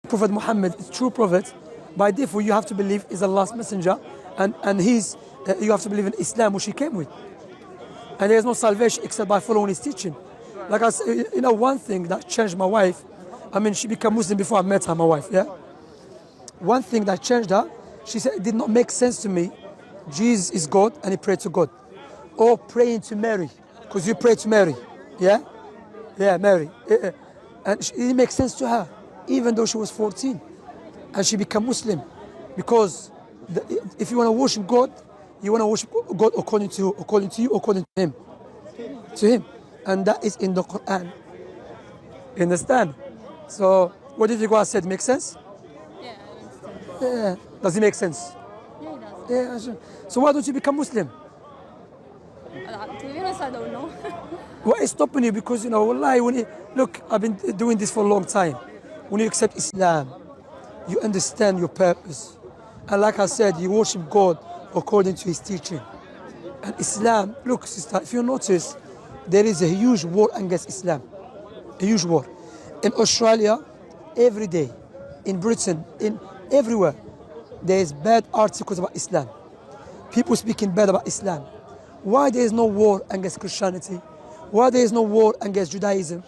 Prophet Muhammad is true prophet, by default you have to believe is Allah's messenger, and you have to believe in Islam, which he came with. And there is no salvation except by following his teaching. Like I said, one thing that changed my wife, she became Muslim before I met her, my wife, yeah? One thing that changed her, she said it did not make sense to me. Jesus is God and he prayed to God. Or praying to Mary, because you pray to Mary, yeah? Yeah, Mary. And it makes sense to her, even though she was 14. And she became Muslim. Because if you want to worship God, you want to worship God according to you, according to him. To him. And that is in the Quran. You understand? So, what did you go and said? Make sense? Yeah, I understand. Yeah. Does it make sense? Yeah, it does. Yeah. So why don't you become Muslim? To be honest, I don't know. What is stopping you? Because, wallahi, look, I've been doing this for a long time. When you accept Islam, you understand your purpose. And like I said, you worship God according to his teaching. And Islam, look, sister, if you notice, there is a huge war against Islam. A huge war. In Australia, every day, in Britain, in everywhere, there is bad articles about Islam. People speaking bad about Islam. Why there is no war against Christianity? Why there is no war against Judaism?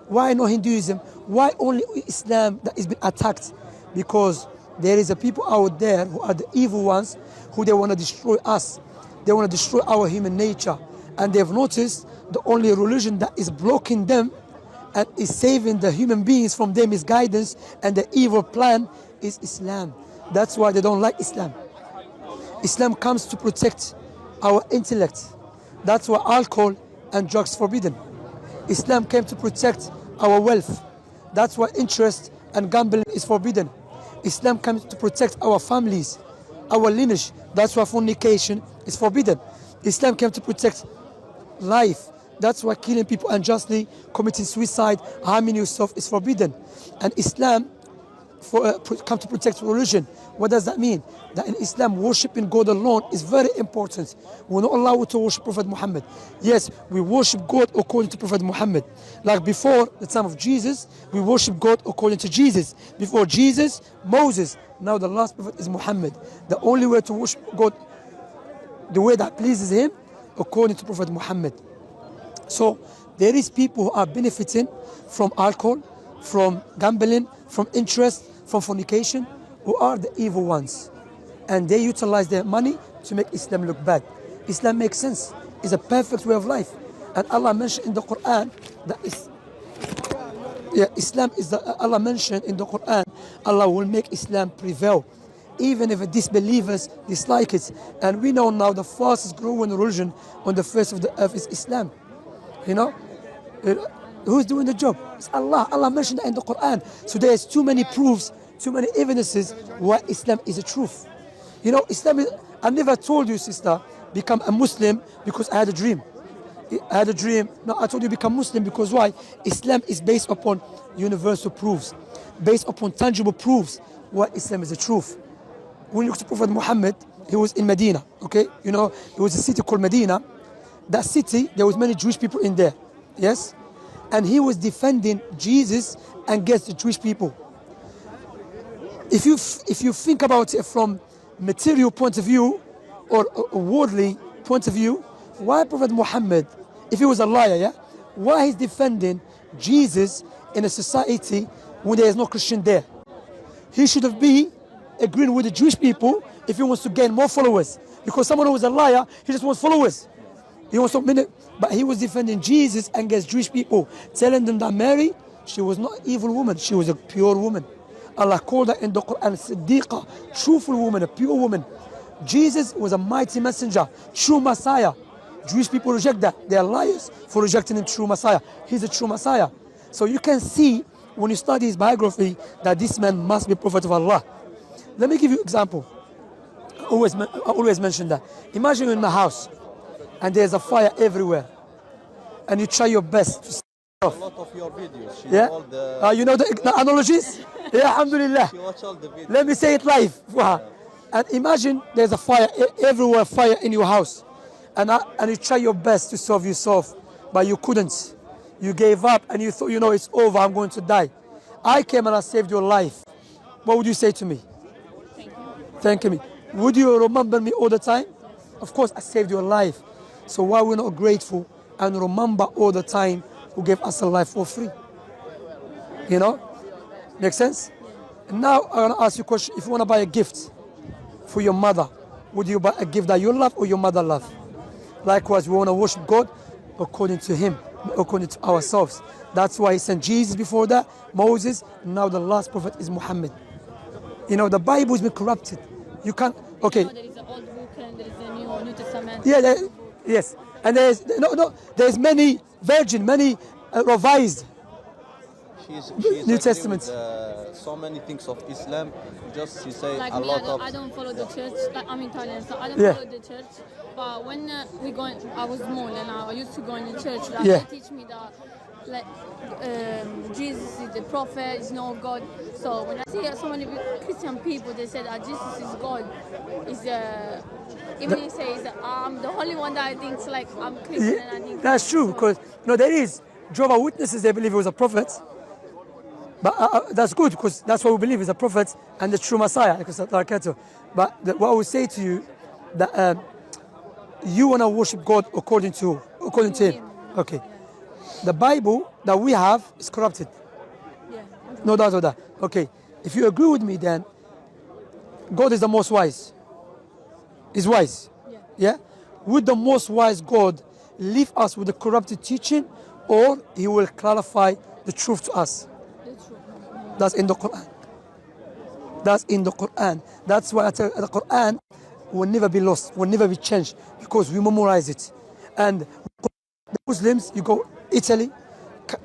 Why no Hinduism? Why only Islam that is being attacked? Because there is a people out there who are the evil ones, who they want to destroy us. They want to destroy our human nature. And they've noticed the only religion that is blocking them and is saving the human beings from their misguidance and the evil plan is Islam. That's why they don't like Islam. Islam comes to protect our intellect. That's why alcohol and drugs forbidden. Islam came to protect our wealth. That's why interest and gambling is forbidden. Islam comes to protect our families, our lineage. That's why fornication is forbidden. Islam came to protect life. That's why killing people unjustly, committing suicide, harming yourself is forbidden. And Islam come to protect religion. What does that mean? That in Islam, worshipping God alone is very important. We're not allowed to worship Prophet Muhammad. Yes, we worship God according to Prophet Muhammad. Like before the time of Jesus, we worship God according to Jesus. Before Jesus, Moses. Now the last prophet is Muhammad. The only way to worship God, the way that pleases him, according to Prophet Muhammad. So there is people who are benefiting from alcohol, from gambling, from interest, from fornication, who are the evil ones. And they utilize their money to make Islam look bad. Islam makes sense. It's a perfect way of life. And Allah mentioned in the Quran that Allah mentioned in the Quran, Allah will make Islam prevail. Even if the disbelievers dislike it. And we know now the fastest growing religion on the face of the earth is Islam. Who's doing the job? It's Allah. Allah mentioned that in the Quran. So there's too many proofs, too many evidences why Islam is the truth. Islam is, I never told you, sister, become a Muslim because I had a dream. I had a dream. No, I told you become Muslim because why? Islam is based upon universal proofs, based upon tangible proofs why Islam is the truth. When you look to Prophet Muhammad, he was in Medina, okay? It was a city called Medina. That city, there was many Jewish people in there, yes? And he was defending Jesus against the Jewish people. If you think about it from material point of view or a worldly point of view, why Prophet Muhammad, if he was a liar, yeah, why he's defending Jesus in a society when there is no Christian there? He should have been agreeing with the Jewish people if he wants to gain more followers. Because someone who is a liar, he just wants followers. He wants to, but he was defending Jesus against Jewish people, telling them that Mary, she was not an evil woman, she was a pure woman. Allah called her in the Quran Siddiqa, truthful woman, a pure woman. Jesus was a mighty messenger, true Messiah. Jewish people reject that. They are liars for rejecting him, true Messiah. He's a true Messiah. So you can see when you study his biography that this man must be prophet of Allah. Let me give you an example. I always mention that. Imagine you're in my house and there's a fire everywhere and you try your best to a lot of your videos. Yeah? All the... You know the analogies? Yeah, alhamdulillah. You watch all the videos. Let me say it live. And imagine there's a fire everywhere, fire in your house. And you try your best to solve yourself, but you couldn't. You gave up and you thought, it's over, I'm going to die. I came and I saved your life. what would you say to me? Thank you. Thank me. Would you remember me all the time? Of course, I saved your life. So why we're not grateful and remember all the time who gave us a life for free? You know? Make sense? Now I'm gonna ask you a question. If you wanna buy a gift for your mother, would you buy a gift that you love or your mother love? Likewise, we wanna worship God according to Him, according to ourselves. That's why He sent Jesus before that, Moses, now the last prophet is Muhammad. You know, the Bible has been corrupted. You can't, okay. You know, there is an old book and there is a New Testament. Yeah, yes. And there's many virgin, many revised. She's New agree Testament. with, so many things of Islam. Just she say Like a me, lot of. I don't follow the church. Like I'm Italian, so I don't Yeah. follow the church. But when I was small and I used to go in the church. Like, Yeah. they teach me that, like, Jesus is the prophet, is no God. So when I see so many Christian people, they say that Jesus is God. Even if he says I'm the only one that I think like I'm Christian and I think That's true, because there is Jehovah's Witnesses, they believe he was a prophet. But that's good, because that's what we believe, is a prophet and the true Messiah. But what I would say to you, that you want to worship God according to Him. Okay. The Bible that we have is corrupted. Yeah. No doubt of that. Okay. If you agree with me, then God is the most wise. He's wise. Yeah. Yeah? Would the most wise God leave us with the corrupted teaching, or He will clarify the truth to us? That's true. That's in the Quran. That's in the Quran. That's why I tell you, the Quran will never be lost, will never be changed, because we memorize it. And the Muslims, you go Italy,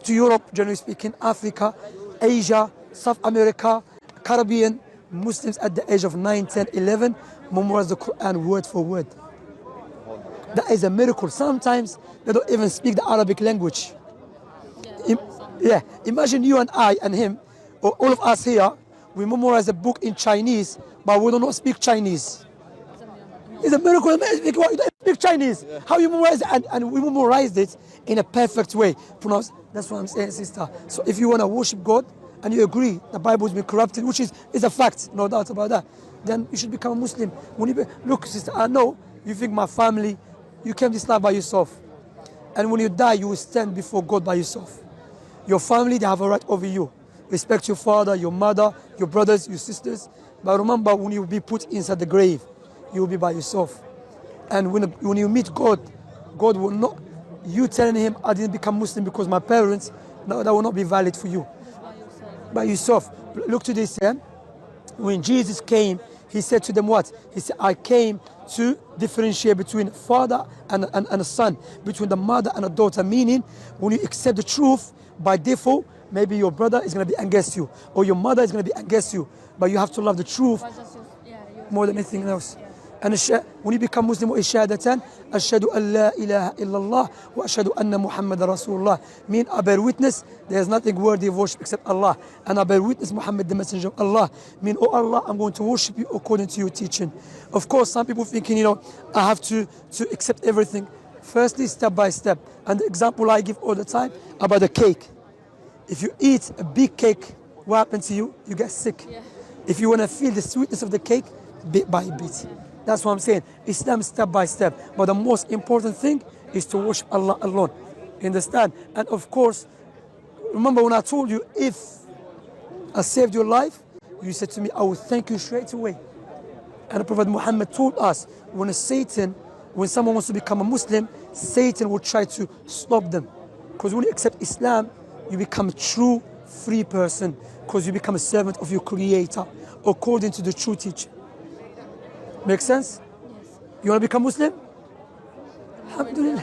to Europe, generally speaking, Africa, Asia, South America, Caribbean, Muslims at the age of 9, 10, 11 memorize the Quran word for word. That is a miracle. Sometimes they don't even speak the Arabic language. Yeah, imagine you and I and him, or all of us here, we memorize a book in Chinese, but we do not speak Chinese. It's a miracle. You don't speak Chinese. How you memorize it? And we memorized it in a perfect way. Pronounce. That's what I'm saying, sister. So if you want to worship God and you agree the Bible has been corrupted, which is a fact, no doubt about that, then you should become a Muslim. Look, sister, I know you think my family, you came this life by yourself. And when you die, you will stand before God by yourself. Your family, they have a right over you. Respect your father, your mother, your brothers, your sisters. But remember, when you will be put inside the grave, you will be by yourself. And when you meet God, God will not, you telling Him, I didn't become Muslim because my parents, no, that will not be valid for you. By yourself. Look to this, yeah? When Jesus came, He said to them what? He said, I came to differentiate between father and a son, between the mother and a daughter. Meaning, when you accept the truth, by default, maybe your brother is going to be against you, or your mother is going to be against you. But you have to love the truth more than anything else. And when you become Muslim, shahadatan, ashhadu an la ilaha illallah wa ashhadu anna Muhammad Rasulullah. Mean I bear witness there is nothing worthy of worship except Allah, and I bear witness Muhammad the messenger of Allah. Mean, oh Allah, I'm going to worship you according to your teaching. Of course, some people thinking, I have to accept everything. Firstly, step by step. And the example I give all the time about the cake. If you eat a big cake, what happens to you? You get sick. Yeah. If you want to feel the sweetness of the cake, bit by bit. That's what I'm saying. Islam step by step. But the most important thing is to worship Allah alone. Understand? And of course, remember when I told you, if I saved your life, you said to me, I will thank you straight away. And the Prophet Muhammad told us, when someone wants to become a Muslim, Satan will try to stop them. Because when you accept Islam, you become a true free person, because you become a servant of your Creator according to the true teaching. Make sense? Yes. You want to become Muslim? Alhamdulillah.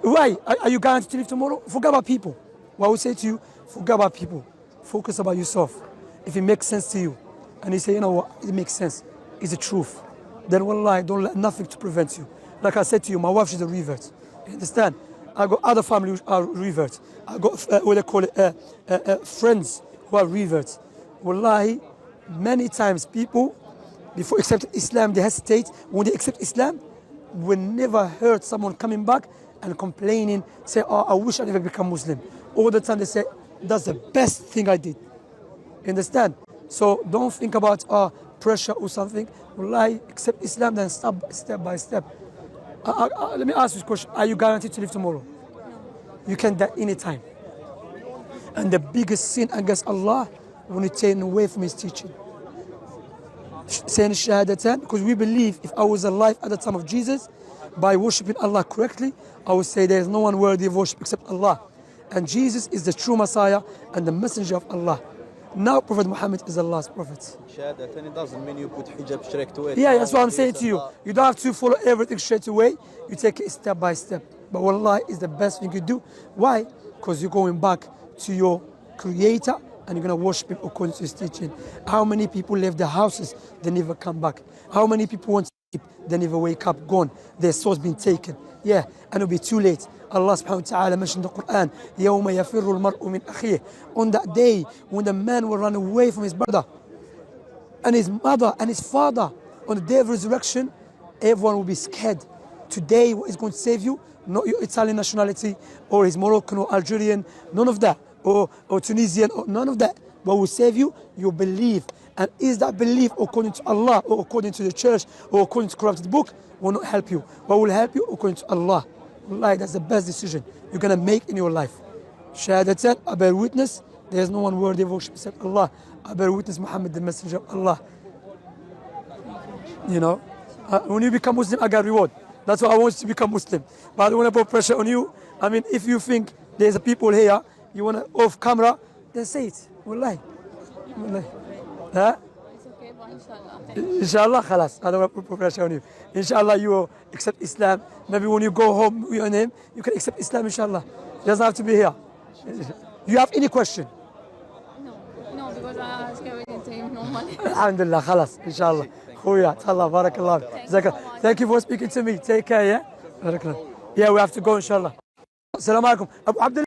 Why? Are you guaranteed to live tomorrow? Forget about people. What I would say to you, forget about people. Focus about yourself. If it makes sense to you, and you say, you know what, it makes sense, it's the truth, then wallahi, don't let nothing to prevent you. Like I said to you, my wife, she's a revert. You understand? I got other families who are reverts. I got, what they call it, friends who are reverts. Wallahi, many times people, before accepting Islam, they hesitate. When they accept Islam, we never heard someone coming back and complaining, say, oh, I wish I never become Muslim. All the time they say, that's the best thing I did. Understand? So don't think about pressure or something. Wallahi, accept Islam, then step by step. Let me ask you a question. Are you guaranteed to live tomorrow? You can die anytime. And the biggest sin against Allah when you turn away from His teaching. Saying Shahadatan, because we believe if I was alive at the time of Jesus, by worshipping Allah correctly, I would say there is no one worthy of worship except Allah. And Jesus is the true Messiah and the messenger of Allah. Now Prophet Muhammad is Allah's prophet. Shahadatan, it doesn't mean you put hijab straight away. Yeah, that's what I'm saying to you. You don't have to follow everything straight away. You take it step by step. But Wallahi is the best thing you do. Why? Because you're going back to your Creator and you're going to worship Him according to His teaching. How many people left their houses, they never come back? How many people want to sleep, they never wake up, gone? Their soul's been taken. Yeah, and it'll be too late. Allah subhanahu wa ta'ala mentioned in the Quran, يَوْمَ يَفِرُّ الْمَرْءُ مِنْ أَخِيهِ. On that day, when the man will run away from his brother and his mother and his father, on the day of resurrection, everyone will be scared. Today, what is going to save you? Not your Italian nationality, or his Moroccan or Algerian, none of that, or Tunisian, or none of that. What will save you? Your belief. And is that belief according to Allah, or according to the church, or according to corrupted book? Will not help you. What will help you? According to Allah. Wallahi, that's the best decision you're going to make in your life. Shahadatan, I bear witness, there is no one worthy of worship except Allah. I bear witness Muhammad, the messenger of Allah. You know, when you become Muslim, I got reward. That's why I want you to become Muslim. But I don't want to put pressure on you. I mean, if you think there's a people here, you want to off camera, then say it. Wallahi. Wallahi. Huh? It's okay, but inshallah. Inshallah, khalas. I don't want to put pressure on you. Inshallah, you will accept Islam. Maybe when you go home with your name, you can accept Islam, inshallah. It doesn't have to be here. You have any question? No, because I ask everything to him normally. Alhamdulillah, khalas, inshallah. Khuya, Allah, barakallah. Thank you for speaking to me. Take care, yeah? Barakallah. Yeah, we have to go, inshallah. Assalamu alaikum. Abu Abdullah.